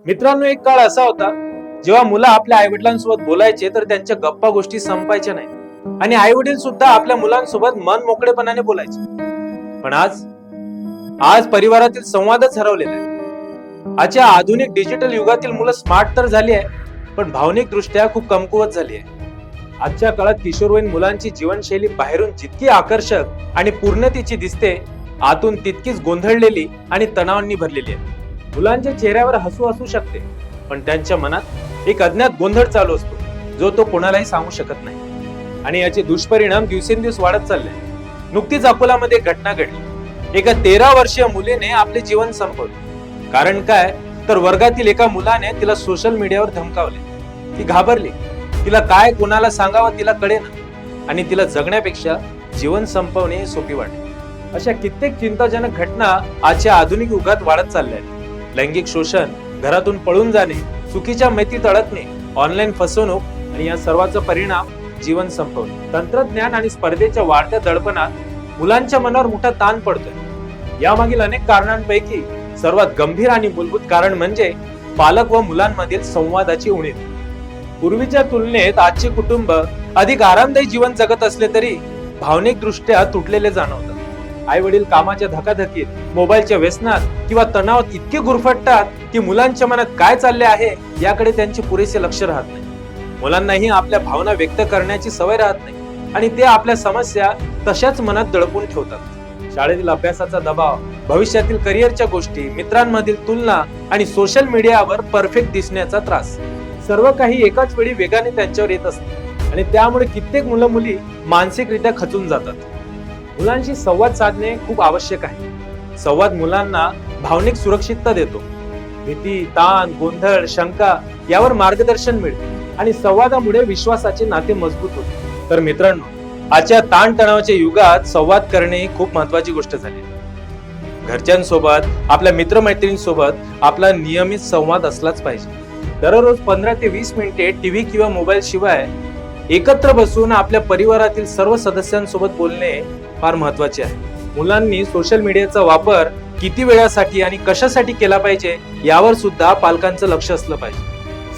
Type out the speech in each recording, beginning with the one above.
मित्रांनो, एक काळ असा होता जेव्हा मुलं आपल्या आई वडिलांसोबत बोलायचे तर त्यांच्या गप्पा गोष्टी संपायच्या नाही आणि आई वडील सुद्धा आपल्या मुलांसोबत मन मोकळेपणाने बोलायचे. पण आज आज परिवारातील संवादच हरवलेला आहे. आजच्या आधुनिक डिजिटल युगातील मुलं स्मार्ट तर झाली आहे, पण भावनिक दृष्ट्या खूप कमकुवत झाली आहे. आजच्या काळात किशोरवयीन मुलांची जीवनशैली बाहेरून जितकी आकर्षक आणि पूर्णतेची दिसते, आतून तितकीच गोंधळलेली आणि तणावांनी भरलेली आहे. मुलांच्या चेहऱ्यावर हसू असू शकते, पण त्यांच्या मनात एक अज्ञात गोंधळ चालू असतो, जो तो कोणालाही सांगू शकत नाही. आणि याचे दुष्परिणाम दिवसेंदिवस वाढत चालले. नुकतीच अकोलामध्ये घटना घडली. एका 13 वर्षीय मुलीने आपले जीवन संपवले. कारण काय, तर वर्गातील एका मुलाने तिला सोशल मीडियावर धमकावले. ती घाबरली. तिला काय कोणाला सांगावं तिला कळेना आणि तिला जगण्यापेक्षा जीवन संपवणे हे सोपी वाटते. अशा कित्येक चिंताजनक घटना आजच्या आधुनिक युगात वाढत चालल्या आहेत. लैंगिक शोषण, घरातून पळून जाणे, चुकीच्या मैत्रीत अडकणे, ऑनलाईन फसवणूक आणि या सर्वाचा परिणाम जीवन संपवणे. तंत्रज्ञान आणि स्पर्धेच्या वाढत्या दडपणात मुलांच्या मनावर मोठा ताण पडतोय. यामागील अनेक कारणांपैकी सर्वात गंभीर आणि मूलभूत कारण म्हणजे पालक व मुलांमधील संवादाची उणीव. पूर्वीच्या तुलनेत आजचे कुटुंब अधिक आरामदायी जीवन जगत असले तरी भावनिक दृष्ट्या तुटलेले जाणवतात. आई वडील कामाच्या धकाधकीत, मोबाईलच्या व्यसनात किंवा तणावात इतके गुरफटतात की मुलांच्या मनात काय चालले आहे याकडे त्यांचे पुरेसे लक्ष राहत नाही. मुलांनाही आपल्या भावना व्यक्त करण्याची सवय राहत नाही आणि ते आपल्या समस्या तशाच मनात दडपून ठेवतात. शाळेतील अभ्यासाचा दबाव, भविष्यातील करिअरच्या गोष्टी, मित्रांमधील तुलना आणि सोशल मीडियावर परफेक्ट दिसण्याचा त्रास, सर्व काही एकाच वेळी वेगाने त्यांच्यावर येत असते आणि त्यामुळे कित्येक मुलं मुली मानसिकरित्या खचून जातात. मुलांशी संवाद साधणे खूप आवश्यक आहे. संवाद मुलांना भावनिक सुरक्षितता देतो. भीती, ताण, गोंधळ, शंका यावर मार्गदर्शन मिळते आणि संवादामुळे विश्वासाचे नाते मजबूत होते. तर मित्रांनो, आजच्या ताणतणावाच्या युगात संवाद करणे ही खूप महत्वाची गोष्ट झाली. घरच्यांसोबत, आपल्या मित्रमैत्रिणींसोबत आपला नियमित संवाद असलाच पाहिजे. दररोज 15 ते 20 मिनिटे टीव्ही किंवा मोबाईल शिवाय एकत्र बसून आपल्या परिवारातील सर्व सदस्यांसोबत बोलणे फार महत्वाचे आहे. मुलांनी सोशल मीडियाचा वापर किती वेळासाठी आणि कशासाठी केला पाहिजे यावर सुद्धा पालकांचं लक्ष असलं पाहिजे.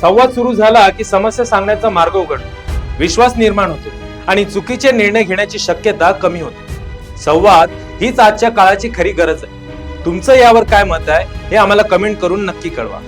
संवाद सुरू झाला की समस्या सांगण्याचा मार्ग उघडतो, विश्वास निर्माण होतो आणि चुकीचे निर्णय घेण्याची शक्यता कमी होते. संवाद हीच आजच्या काळाची खरी गरज आहे. तुमचं यावर काय मत आहे हे आम्हाला कमेंट करून नक्की कळवा.